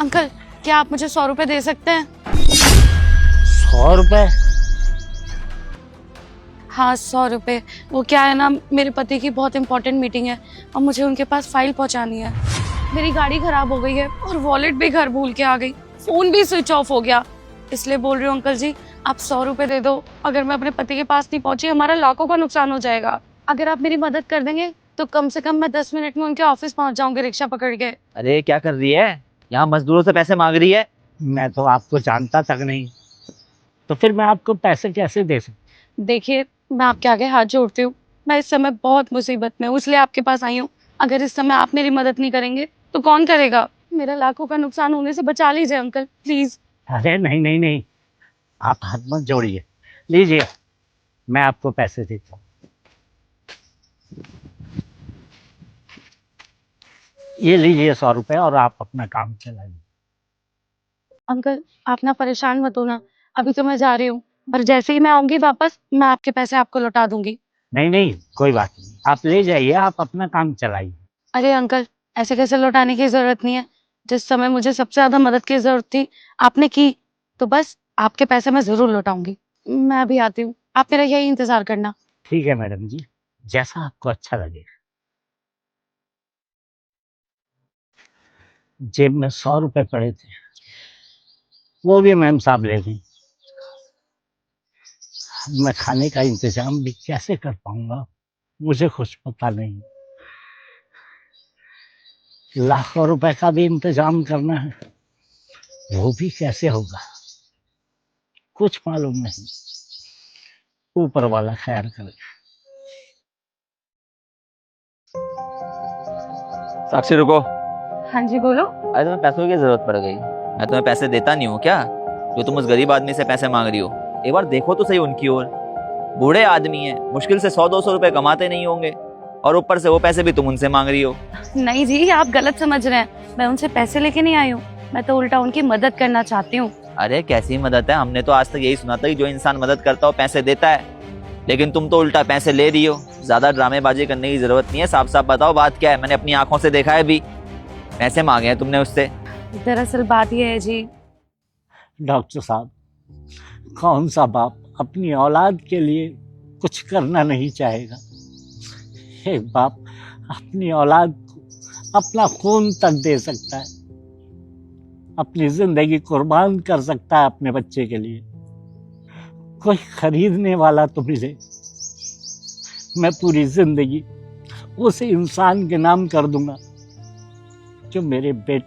Uncle, क्या आप मुझे 100 रुपए दे सकते हैं? 100 रुपए? हाँ, 100 रुपए। वो क्या है ना, मेरे पति की बहुत इंपॉर्टेंट मीटिंग है और मुझे उनके पास फाइल पहुंचानी है। मेरी गाड़ी खराब हो गई है और वॉलेट भी घर भूल के आ गई, फोन भी स्विच ऑफ हो गया। इसलिए बोल रही हूँ अंकल जी, आप 100 रुपए दे दो। अगर मैं अपने पति के पास नहीं पहुंची, हमारा लाखों का नुकसान हो जाएगा। अगर आप मेरी मदद कर देंगे तो कम से कम मैं 10 मिनट में उनके ऑफिस पहुंच जाऊंगी रिक्शा पकड़ के। अरे क्या कर रही है, यहाँ मजदूरों से पैसे मांग रही है। मैं तो आपको जानता तक नहीं, तो फिर मैं आपको पैसे कैसे दे सकता? देखिए, मैं आपके आगे हाथ जोड़ती हूँ। मैं इस समय बहुत मुसीबत में हूँ, इसलिए आपके पास आई हूँ। अगर इस समय आप मेरी मदद नहीं करेंगे तो कौन करेगा? मेरा लाखों का नुकसान होने से बचा लीजिए अंकल, प्लीज। अरे नहीं नहीं नहीं, आप हाथ मत जोड़िए। लीजिए, मैं आपको पैसे देता हूँ। ये लीजिए 100 रुपए और आप अपना काम चलाइए। अंकल, आप ना परेशान मत होना। अभी तो मैं जा रही हूँ, पर जैसे ही मैं आऊंगी वापस, मैं आपके पैसे आपको लौटा दूंगी। नहीं नहीं, कोई बात नहीं, आप ले जाइए, आप अपना काम चलाइए। अरे अंकल, ऐसे कैसे लौटाने की जरूरत नहीं है। जिस समय मुझे सबसे ज्यादा मदद की जरूरत थी, आपने की। तो बस आपके पैसे मैं जरूर लौटाऊंगी। मैं अभी आती हूँ, आप मेरा यही इंतजार करना। ठीक है मैडम जी, जैसा आपको अच्छा लगे। जेब में 100 रुपए पड़े थे, वो भी मैम साहब ले गई। मैं खाने का इंतजाम भी कैसे कर पाऊंगा, मुझे कुछ पता नहीं। लाखों रुपए का भी इंतजाम करना है, वो भी कैसे होगा, कुछ मालूम नहीं। ऊपर वाला खैर करे। साक्षी रुको। हाँ जी, बोलो। अरे तुम्हें पैसों की जरूरत पड़ गई, मैं तुम्हें पैसे देता नहीं हूँ क्या, जो तुम उस गरीब आदमी से पैसे मांग रही हो। एक बार देखो तो सही उनकी ओर। बूढ़े आदमी है, मुश्किल से 100-200 रुपए कमाते नहीं होंगे, और ऊपर से वो पैसे भी तुम उनसे मांग रही हो। नहीं जी, आप गलत समझ रहे हैं। मैं उनसे पैसे लेके नहीं आई हूँ, मैं तो उल्टा उनकी मदद करना चाहती हूँ। अरे कैसी मदद है, हमने तो आज तक यही सुना था कि जो इंसान मदद करता हो पैसे देता है, लेकिन तुम तो उल्टा पैसे ले रही हो। ज्यादा ड्रामेबाजी करने की जरूरत नहीं है, साफ साफ बताओ बात क्या है। मैंने अपनी आंखों से देखा है भी, पैसे मांगे हैं तुमने उससे। दरअसल बात यह है जी। डॉक्टर साहब, कौन सा बाप अपनी औलाद के लिए कुछ करना नहीं चाहेगा? एक बाप अपनी औलाद को अपना खून तक दे सकता है, अपनी जिंदगी कुर्बान कर सकता है अपने बच्चे के लिए। कोई खरीदने वाला तो मिले, मैं पूरी जिंदगी उस इंसान के नाम कर दूंगा जो मेरे बेटे